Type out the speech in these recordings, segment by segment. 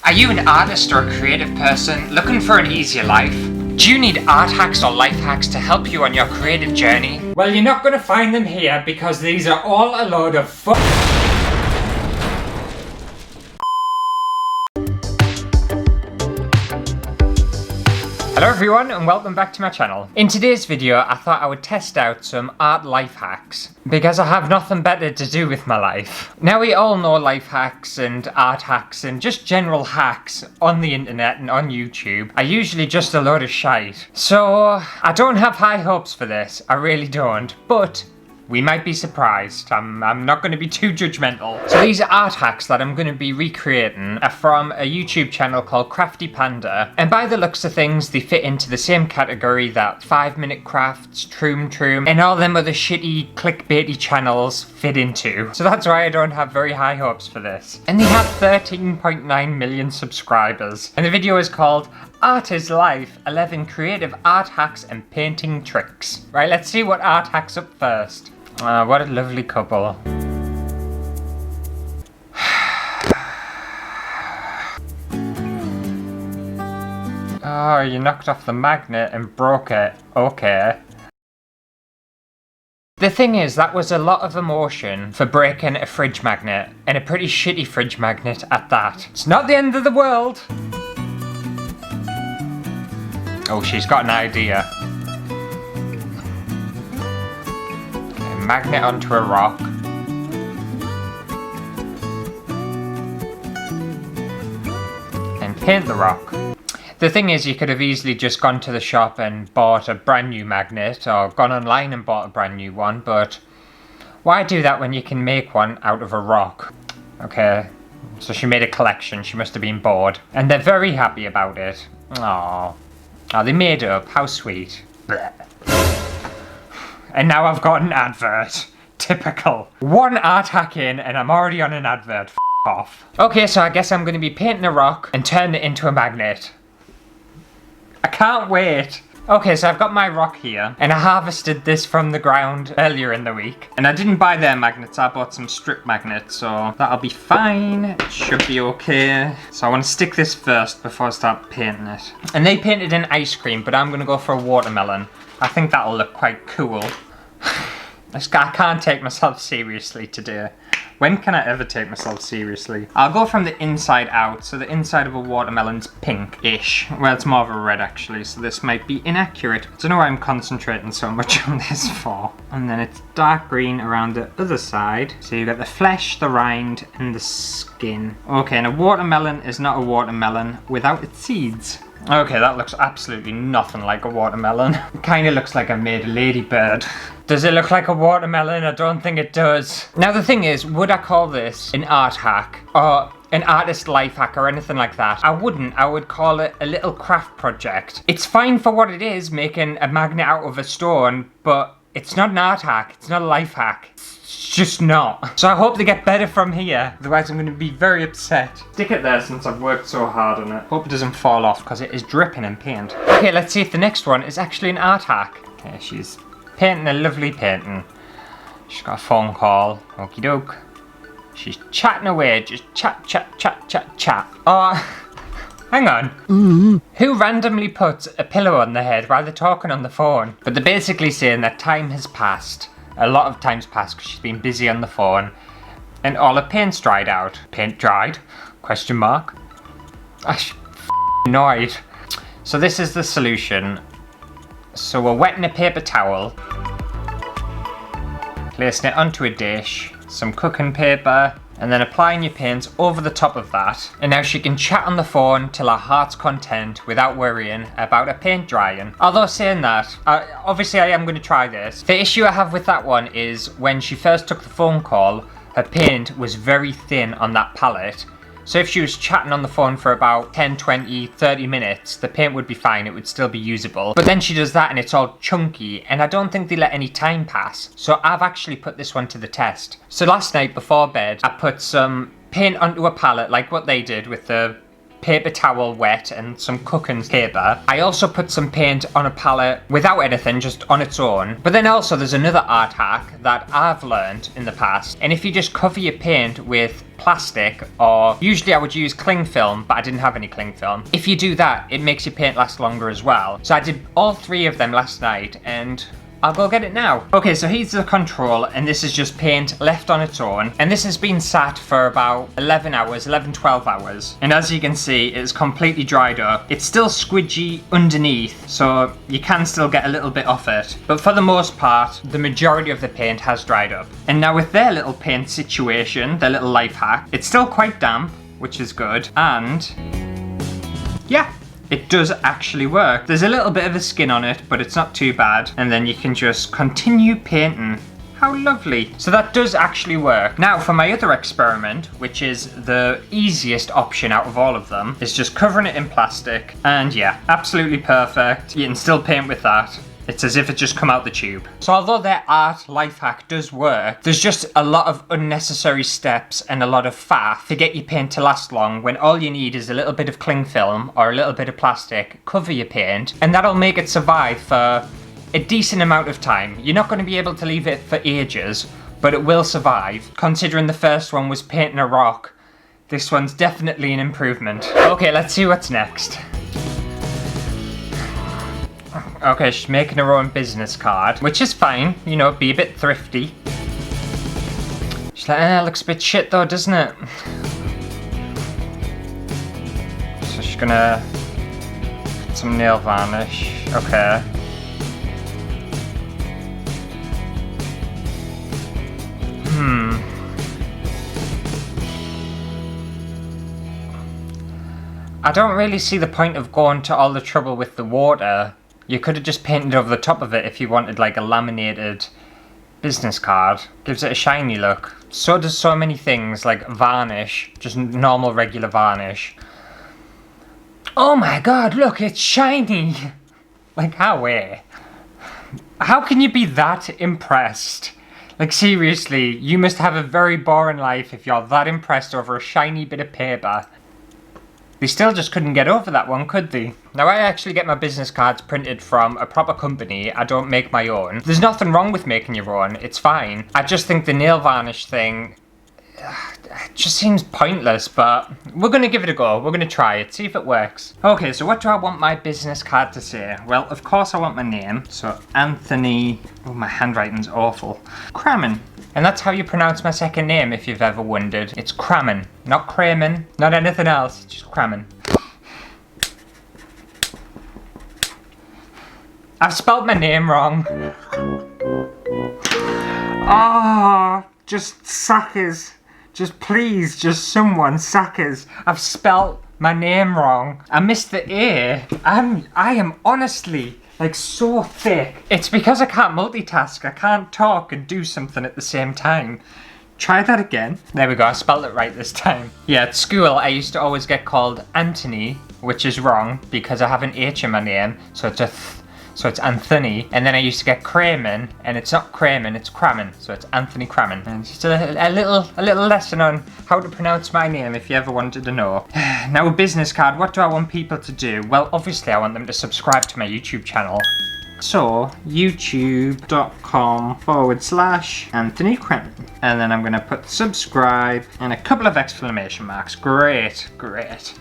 Are you an artist or a creative person looking for an easier life? Do you need art hacks or life hacks to help you on your creative journey? Well, you're not going to find them here because these are all a load of Hello everyone and welcome back to my channel. In today's video I thought I would test out some art life hacks because I have nothing better to do with my life. Now we all know life hacks and art hacks and just general hacks on the internet and on YouTube are usually just a load of shite. So I don't have high hopes for this, I really don't, but we might be surprised. I'm not going to be too judgmental. So these art hacks that I'm going to be recreating are from a YouTube channel called Crafty Panda. And by the looks of things, they fit into the same category that 5-Minute Crafts, Troom, and all them other shitty clickbaity channels fit into. So that's why I don't have very high hopes for this. And they have 13.9 million subscribers. And the video is called Art is Life, 11 Creative Art Hacks and Painting Tricks. Right, let's see what art hacks up first. What a lovely couple. Oh, you knocked off the magnet and broke it. Okay. The thing is, that was a lot of emotion for breaking a fridge magnet, and a pretty shitty fridge magnet at that. It's not the end of the world. Oh, she's got an idea. Magnet onto a rock. And paint the rock. The thing is, you could have easily just gone to the shop and bought a brand new magnet, or gone online and bought a brand new one, but why do that when you can make one out of a rock? Okay, so she made a collection, she must have been bored. And they're very happy about it. Aww. Oh, they made it up, how sweet. Blech. And now I've got an advert. Typical. One art hack in and I'm already on an advert. F off. Okay, so I guess I'm going to be painting a rock and turning it into a magnet. I can't wait. Okay, so I've got my rock here and I harvested this from the ground earlier in the week. And I didn't buy their magnets, I bought some strip magnets, so that'll be fine. It should be okay. So I want to stick this first before I start painting it. And they painted in ice cream, but I'm going to go for a watermelon. I think that'll look quite cool. I can't take myself seriously today. When can I ever take myself seriously? I'll go from the inside out. So the inside of a watermelon's pink-ish. Well, it's more of a red actually, so this might be inaccurate. I don't know why I'm concentrating so much on this for. And then it's dark green around the other side. So you've got the flesh, the rind, and the skin. Okay, and a watermelon is not a watermelon without its seeds. Okay, that looks absolutely nothing like a watermelon. It kind of looks like I made a ladybird. Does it look like a watermelon? I don't think it does. Now the thing is, would I call this an art hack or an artist life hack or anything like that? I wouldn't. I would call it a little craft project. It's fine for what it is, making a magnet out of a stone, but it's not an art hack. It's not a life hack. It's just not. So I hope they get better from here. Otherwise I'm going to be very upset. Stick it there since I've worked so hard on it. Hope it doesn't fall off because it is dripping in paint. Okay, let's see if the next one is actually an art hack. Okay, she's painting a lovely painting. She's got a phone call. Okie doke. She's chatting away. Just chat. Oh, hang on. Who randomly puts a pillow on their head while they're talking on the phone? But they're basically saying that time has passed. A lot of time's passed because she's been busy on the phone. And all her paint's dried out. Paint dried? Question mark. I'm annoyed. So this is the solution. So we're wetting a paper towel. Placing it onto a dish. Some cooking paper. And then applying your paints over the top of that. And now she can chat on the phone till her heart's content without worrying about her paint drying. Although saying that, obviously I am going to try this. The issue I have with that one is when she first took the phone call, her paint was very thin on that palette. So if she was chatting on the phone for about 10, 20, 30 minutes, the paint would be fine, it would still be usable. But then she does that and it's all chunky, and I don't think they let any time pass. So I've actually put this one to the test. So last night before bed, I put some paint onto a palette like what they did with the paper towel wet and some cooking paper. I also put some paint on a palette without anything, just on its own. But then also there's another art hack that I've learned in the past. And if you just cover your paint with plastic, or usually I would use cling film, but I didn't have any cling film. If you do that, it makes your paint last longer as well. So I did all 3 of them last night, and I'll go get it now. Okay, so here's the control, and this is just paint left on its own. And this has been sat for about 11 hours, 12 hours. And as you can see, it's completely dried up. It's still squidgy underneath, so you can still get a little bit off it. But for the most part, the majority of the paint has dried up. And now with their little paint situation, their little life hack, it's still quite damp, which is good. And yeah, it does actually work. There's a little bit of a skin on it, but it's not too bad. And then you can just continue painting. How lovely. So that does actually work. Now for my other experiment, which is the easiest option out of all of them, is just covering it in plastic. And yeah, absolutely perfect. You can still paint with that. It's as if it just come out the tube. So although their art life hack does work, there's just a lot of unnecessary steps and a lot of faff to get your paint to last long, when all you need is a little bit of cling film or a little bit of plastic, cover your paint, and that'll make it survive for a decent amount of time. You're not going to be able to leave it for ages, but it will survive. Considering the first one was painting a rock, this one's definitely an improvement. Okay, let's see what's next. Okay, she's making her own business card, which is fine, you know, be a bit thrifty. She's like, it looks a bit shit though, doesn't it? So she's gonna put some nail varnish, okay. I don't really see the point of going to all the trouble with the water. You could have just painted over the top of it if you wanted like a laminated business card. Gives it a shiny look. So does so many things like varnish, just normal regular varnish. Oh my god, look, it's shiny! Like how, how can you be that impressed? Like seriously, you must have a very boring life if you're that impressed over a shiny bit of paper. They still just couldn't get over that one, could they? Now I actually get my business cards printed from a proper company. I don't make my own. There's nothing wrong with making your own, it's fine. I just think the nail varnish thing just seems pointless, but we're gonna give it a go. We're gonna try it, see if it works. Okay, so what do I want my business card to say? Well, of course I want my name. So Anthony, oh my handwriting's awful. Cramen. And that's how you pronounce my second name if you've ever wondered. It's Cramen, not Cramen, not anything else, it's just Cramen. I've spelled my name wrong. Oh, just suckers. Just please, just someone, suckers. I've spelt my name wrong. I missed the A. I am honestly like so thick. It's because I can't multitask. I can't talk and do something at the same time. Try that again. There we go, I spelled it right this time. Yeah, at school I used to always get called Anthony, which is wrong because I have an H in my name, so it's a so it's Anthony. And then I used to get Cramen, and it's not Cramen, it's Cramen, so it's Anthony Cramen. And just a little lesson on how to pronounce my name if you ever wanted to know. Now a business card, what do I want people to do? Well, obviously I want them to subscribe to my YouTube channel. So, youtube.com/Anthony Cramen. And then I'm gonna put subscribe and a couple of exclamation marks. Great, great.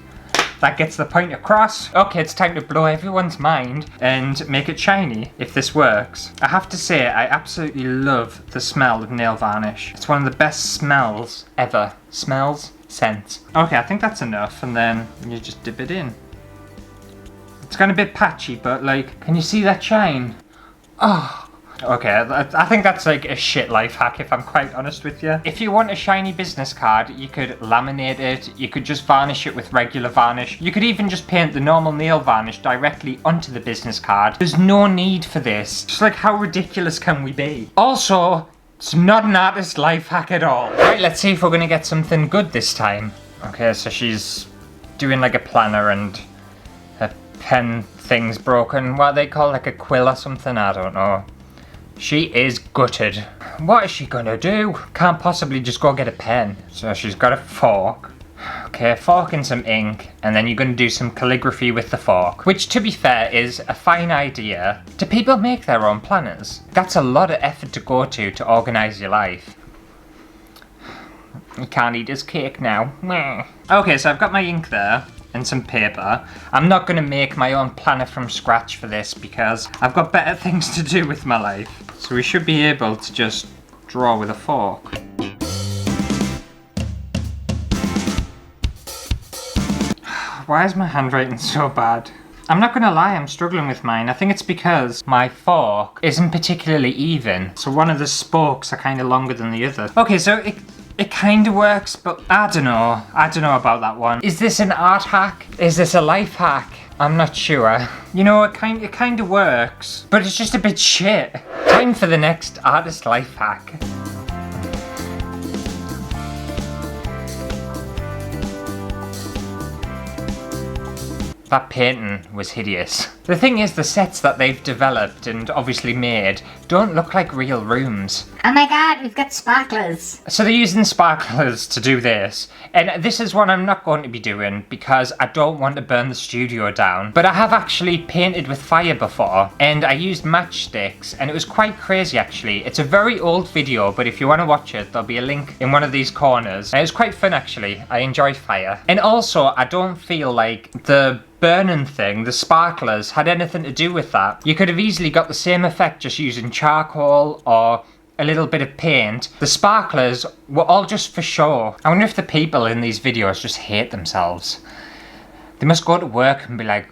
That gets the point across. Okay, it's time to blow everyone's mind and make it shiny, if this works. I have to say, I absolutely love the smell of nail varnish. It's one of the best smells ever. Smells, scents. Okay, I think that's enough, and then you just dip it in. It's kind of a bit patchy, but like, can you see that shine? Oh. Okay, I think that's like a shit life hack if I'm quite honest with you. If you want a shiny business card, you could laminate it, you could just varnish it with regular varnish. You could even just paint the normal nail varnish directly onto the business card. There's no need for this. Just like, how ridiculous can we be? Also, it's not an artist life hack at all. Right, let's see if we're gonna get something good this time. Okay, so she's doing like a planner and her pen thing's broken. What they call like a quill or something, I don't know. She is gutted. What is she gonna do? Can't possibly just go get a pen. So she's got a fork, Okay, fork and some ink, and then you're going to do some calligraphy with the fork, which to be fair is a fine idea. Do people make their own planners? That's a lot of effort to go to organise your life. You can't eat his cake now. Okay, so I've got my ink there and some paper. I'm not going to make my own planner from scratch for this because I've got better things to do with my life. So we should be able to just draw with a fork. Why is my handwriting so bad? I'm not gonna lie, I'm struggling with mine. I think it's because my fork isn't particularly even. So one of the spokes are kind of longer than the other. Okay, so it kind of works, but I don't know. I don't know about that one. Is this an art hack? Is this a life hack? I'm not sure. You know, it kind of works, but it's just a bit shit. Time for the next artist life hack. That painting was hideous. The thing is, the sets that they've developed and obviously made don't look like real rooms. Oh my god, we've got sparklers. So they're using sparklers to do this. And this is what I'm not going to be doing because I don't want to burn the studio down. But I have actually painted with fire before and I used matchsticks and it was quite crazy actually. It's a very old video, but if you want to watch it, there'll be a link in one of these corners. And it was quite fun actually. I enjoy fire. And also, I don't feel like the burning thing, the sparklers, had anything to do with that. You could have easily got the same effect just using charcoal or a little bit of paint. The sparklers were all just for show. I wonder if the people in these videos just hate themselves. They must go to work and be like,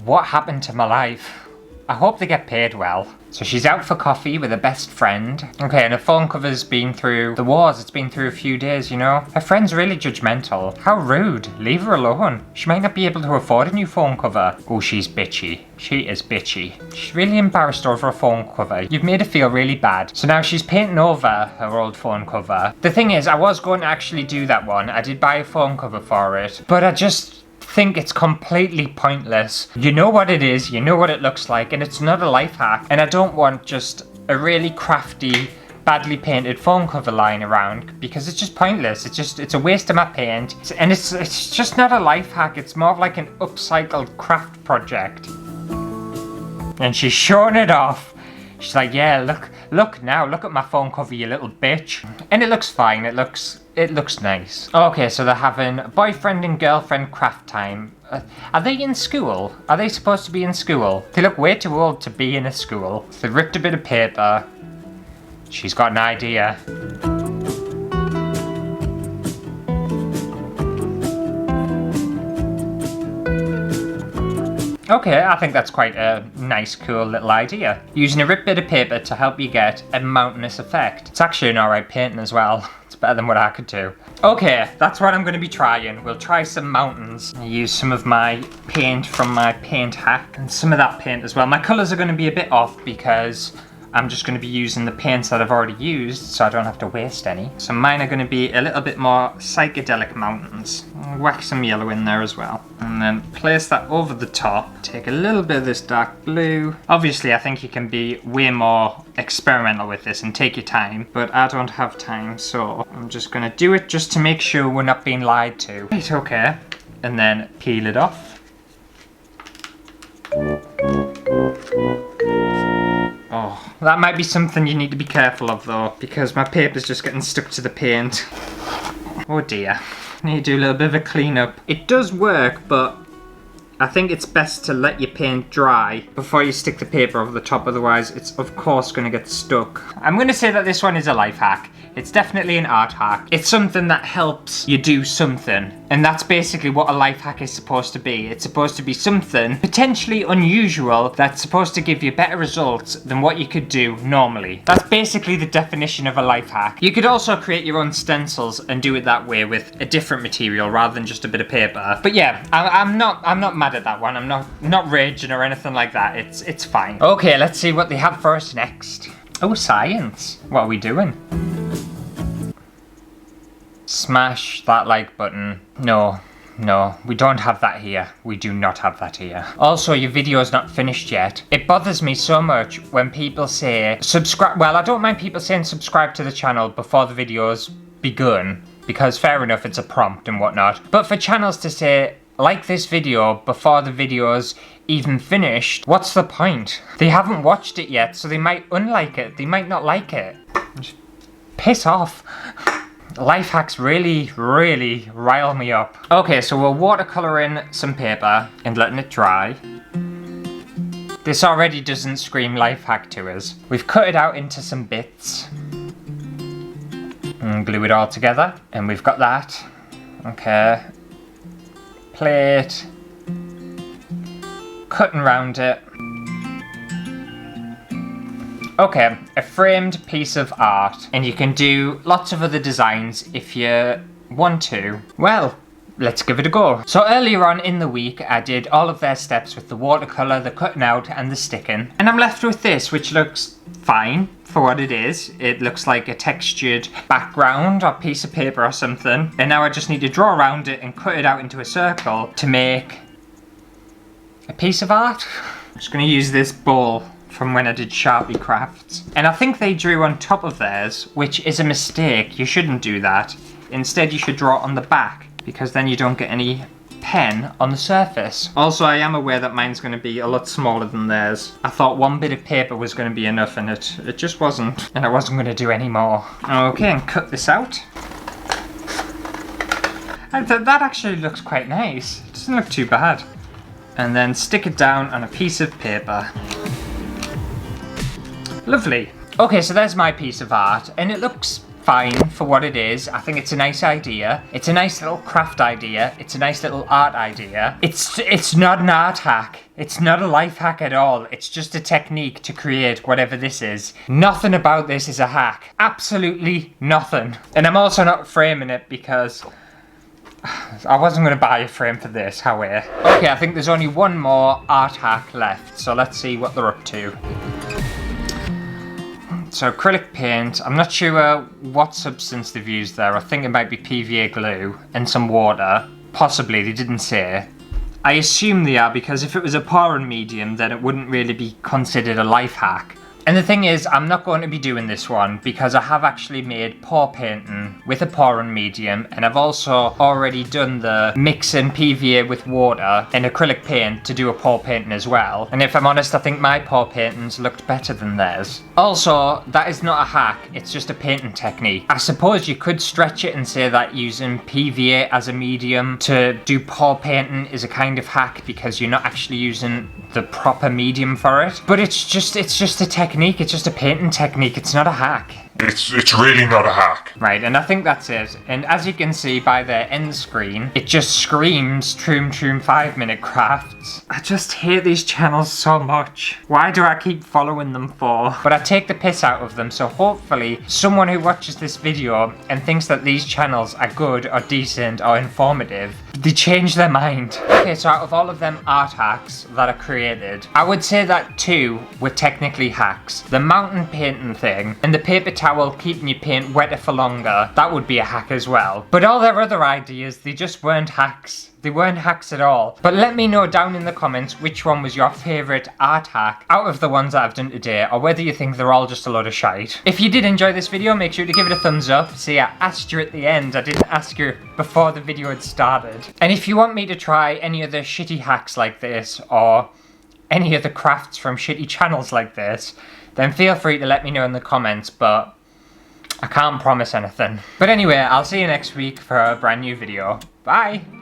what happened to my life? I hope they get paid well. So she's out for coffee with her best friend. Okay, and her phone cover's been through the wars. It's been through a few days, you know. Her friend's really judgmental. How rude. Leave her alone. She might not be able to afford a new phone cover. Oh, she's bitchy. She is bitchy. She's really embarrassed over a phone cover. You've made her feel really bad. So now she's painting over her old phone cover. The thing is, I was going to actually do that one. I did buy a phone cover for it. But I just think it's completely pointless. You know what it is, you know what it looks like, and it's not a life hack. And I don't want just a really crafty, badly painted phone cover lying around because it's just pointless. It's a waste of my paint. And it's just not a life hack. It's more of like an upcycled craft project. And she's showing it off. She's like, yeah, look now, look at my phone cover, you little bitch. And it looks fine, it looks nice. Okay, so they're having boyfriend and girlfriend craft time. Are they in school? Are they supposed to be in school? They look way too old to be in a school. So they ripped a bit of paper. She's got an idea. Okay, I think that's quite a nice, cool little idea. Using a ripped bit of paper to help you get a mountainous effect. It's actually an alright painting as well. It's better than what I could do. Okay, that's what I'm going to be trying. We'll try some mountains. I use some of my paint from my paint hack and some of that paint as well. My colours are going to be a bit off because I'm just going to be using the paints that I've already used so I don't have to waste any. So mine are going to be a little bit more psychedelic mountains. Whack some yellow in there as well. And then place that over the top. Take a little bit of this dark blue. Obviously I think you can be way more experimental with this and take your time, but I don't have time, so I'm just going to do it just to make sure we're not being lied to. Right, okay. And then peel it off. Oh, that might be something you need to be careful of though, because my paper's just getting stuck to the paint. Oh dear. I need to do a little bit of a clean up. It does work, but I think it's best to let your paint dry before you stick the paper over the top, otherwise it's of course going to get stuck. I'm going to say that this one is a life hack. It's definitely an art hack. It's something that helps you do something. And that's basically what a life hack is supposed to be. It's supposed to be something potentially unusual that's supposed to give you better results than what you could do normally. That's basically the definition of a life hack. You could also create your own stencils and do it that way with a different material rather than just a bit of paper. But yeah, I'm not mad at that one. I'm not raging or anything like that. It's fine. Okay, let's see what they have for us next. Oh, science. What are we doing? Smash that like button. No, we don't have that here. We do not have that here. Also, your video's not finished yet. It bothers me so much when people say subscribe. Well, I don't mind people saying subscribe to the channel before the video's begun, because fair enough, it's a prompt and whatnot. But for channels to say, like this video before the video's even finished, what's the point? They haven't watched it yet, so they might unlike it. They might not like it. Just piss off. Life hacks really, really rile me up. Okay, so we're watercoloring some paper and letting it dry. This already doesn't scream life hack to us. We've cut it out into some bits and glue it all together, and we've got that. Okay. Plate. Cutting around it. Okay, a framed piece of art, and you can do lots of other designs if you want to. Well, let's give it a go. So earlier on in the week, I did all of their steps with the watercolor, the cutting out and the sticking, and I'm left with this, which looks fine for what it is. It looks like a textured background or piece of paper or something, and now I just need to draw around it and cut it out into a circle to make a piece of art. I'm just going to use this bowl from when I did Sharpie crafts, and I think they drew on top of theirs, which is a mistake. You shouldn't do that. Instead, you should draw on the back, because then you don't get any pen on the surface. Also, I am aware that mine's going to be a lot smaller than theirs. I thought one bit of paper was going to be enough, and it just wasn't, and I wasn't going to do any more. Okay, and cut this out. And that actually looks quite nice. It doesn't look too bad. And then stick it down on a piece of paper. Lovely. Okay, so there's my piece of art, and it looks fine for what it is. I think it's a nice idea. It's a nice little craft idea. It's a nice little art idea. It's not an art hack. It's not a life hack at all. It's just a technique to create whatever this is. Nothing about this is a hack. Absolutely nothing. And I'm also not framing it because I wasn't going to buy a frame for this, however. Okay, I think there's only one more art hack left, so let's see what they're up to. So acrylic paint, I'm not sure what substance they've used there. I think it might be PVA glue and some water. Possibly, they didn't say. I assume they are, because if it was a pouring medium, then it wouldn't really be considered a life hack. And the thing is, I'm not going to be doing this one because I have actually made pour painting with a pouring medium, and I've also already done the mixing PVA with water and acrylic paint to do a pour painting as well. And if I'm honest, I think my pour paintings looked better than theirs. Also, that is not a hack, it's just a painting technique. I suppose you could stretch it and say that using PVA as a medium to do pour painting is a kind of hack because you're not actually using the proper medium for it. But it's just a technique. It's just a painting technique. It's not a hack. It's really not a hack. Right, and I think that's it. And as you can see by their end screen, it just screams Troom 5-minute crafts. I just hate these channels so much. Why do I keep following them for? But I take the piss out of them, so hopefully someone who watches this video and thinks that these channels are good or decent or informative, they change their mind. Okay, so out of all of them art hacks that I created, I would say that 2 were technically hacks. The mountain painting thing and the paper towel keeping your paint wetter for longer, that would be a hack as well. But all their other ideas, they just weren't hacks. They weren't hacks at all. But let me know down in the comments which one was your favourite art hack out of the ones that I've done today, or whether you think they're all just a load of shite. If you did enjoy this video, make sure to give it a thumbs up. See, I asked you at the end. I didn't ask you before the video had started. And if you want me to try any other shitty hacks like this, or any other crafts from shitty channels like this, then feel free to let me know in the comments, but I can't promise anything. But anyway, I'll see you next week for a brand new video. Bye!